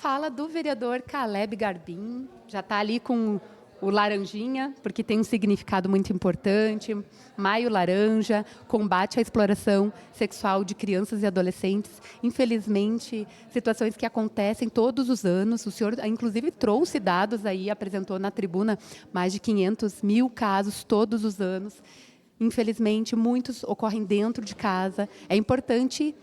fala do vereador Caleb Garbim. Já está ali com o laranjinha, porque tem um significado muito importante. Maio Laranja, combate à exploração sexual de crianças e adolescentes. Infelizmente, situações que acontecem todos os anos. O senhor, inclusive, trouxe dados aí, apresentou na tribuna mais de 500 mil casos todos os anos. Infelizmente, muitos ocorrem dentro de casa. É importante,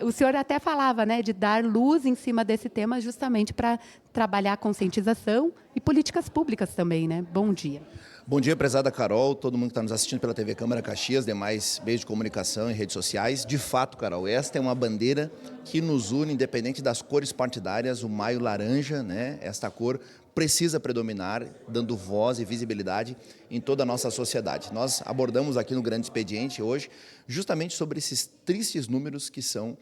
o senhor até falava, né, de dar luz em cima desse tema justamente para trabalhar a conscientização e políticas públicas também, né? Bom dia. Bom dia, prezada Carol, todo mundo que está nos assistindo pela TV Câmara Caxias, demais meios de comunicação e redes sociais. De fato, Carol, esta é uma bandeira que nos une, independente das cores partidárias, o Maio Laranja, né? Esta cor precisa predominar, dando voz e visibilidade em toda a nossa sociedade. Nós abordamos aqui no Grande Expediente hoje justamente sobre esses tristes números que são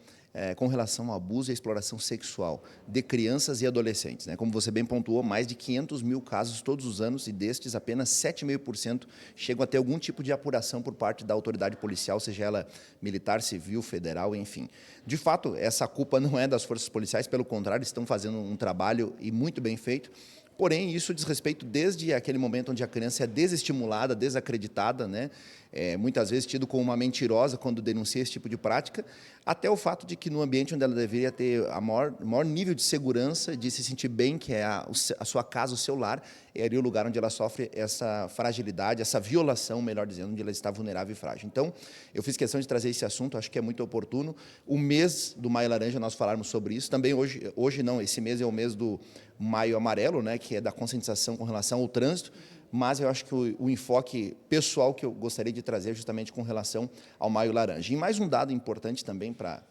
com relação ao abuso e exploração sexual de crianças e adolescentes, né? Como você bem pontuou, mais de 500 mil casos todos os anos e destes apenas 7,5% chegam a ter algum tipo de apuração por parte da autoridade policial, seja ela militar, civil, federal, enfim. De fato, essa culpa não é das forças policiais, pelo contrário, estão fazendo um trabalho e muito bem feito. Porém, isso diz respeito desde aquele momento onde a criança é desestimulada, desacreditada, né? Muitas vezes tido como uma mentirosa quando denuncia esse tipo de prática, até o fato de que no ambiente onde ela deveria ter o maior nível de segurança, de se sentir bem, que é a sua casa, o seu lar, é ali o lugar onde ela sofre essa fragilidade, essa violação, melhor dizendo, onde ela está vulnerável e frágil. Então, eu fiz questão de trazer esse assunto, acho que é muito oportuno. O mês do Maio Laranja, nós falarmos sobre isso. Também hoje não, esse mês é o mês do Maio Amarelo, né, que é da conscientização com relação ao trânsito, mas eu acho que o enfoque pessoal que eu gostaria de trazer é justamente com relação ao Maio Laranja. E mais um dado importante também para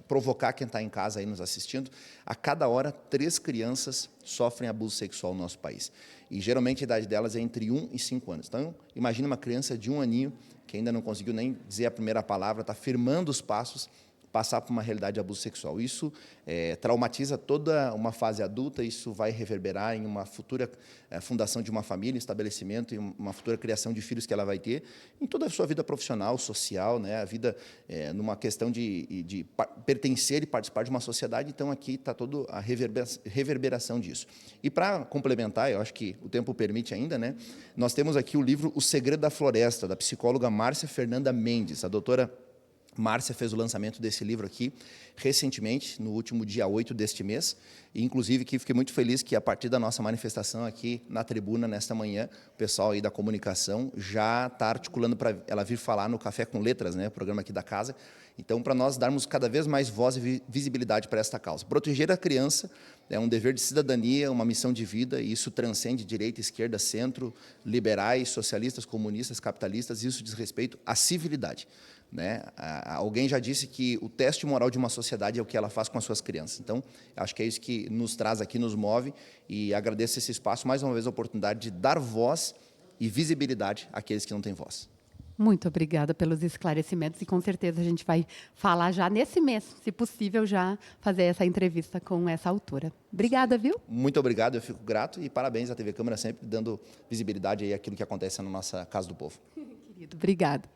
provocar quem está em casa aí nos assistindo: a cada hora 3 crianças sofrem abuso sexual no nosso país. E geralmente a idade delas é entre 1 e 5 anos. Então, imagina uma criança de 1 aninho, que ainda não conseguiu nem dizer a primeira palavra, está firmando os passos, passar por uma realidade de abuso sexual. Isso traumatiza toda uma fase adulta, isso vai reverberar em uma futura fundação de uma família, estabelecimento, e uma futura criação de filhos que ela vai ter, em toda a sua vida profissional, social, né? A vida numa questão de pertencer e participar de uma sociedade. Então, aqui está toda a reverberação disso. E para complementar, eu acho que o tempo permite ainda, né? Nós temos aqui o livro O Segredo da Floresta, da psicóloga Márcia Fernanda Mendes. A doutora Márcia fez o lançamento desse livro aqui recentemente, no último dia 8 deste mês, e inclusive que fiquei muito feliz que a partir da nossa manifestação aqui na tribuna nesta manhã, o pessoal aí da comunicação já está articulando para ela vir falar no Café com Letras, né, o programa aqui da casa. Então, para nós darmos cada vez mais voz e visibilidade para esta causa. Proteger a criança é um dever de cidadania, uma missão de vida, e isso transcende direita, esquerda, centro, liberais, socialistas, comunistas, capitalistas. Isso diz respeito à civilidade, né? Alguém já disse que o teste moral de uma sociedade é o que ela faz com as suas crianças. Então, acho que é isso que nos traz aqui, nos move, e agradeço esse espaço, mais uma vez, a oportunidade de dar voz e visibilidade àqueles que não têm voz. Muito obrigada pelos esclarecimentos, e com certeza a gente vai falar já nesse mês, se possível, já fazer essa entrevista com essa autora. Obrigada, viu? Muito obrigado, eu fico grato, e parabéns à TV Câmara sempre dando visibilidade aí àquilo que acontece na nossa Casa do Povo. Querido, obrigada.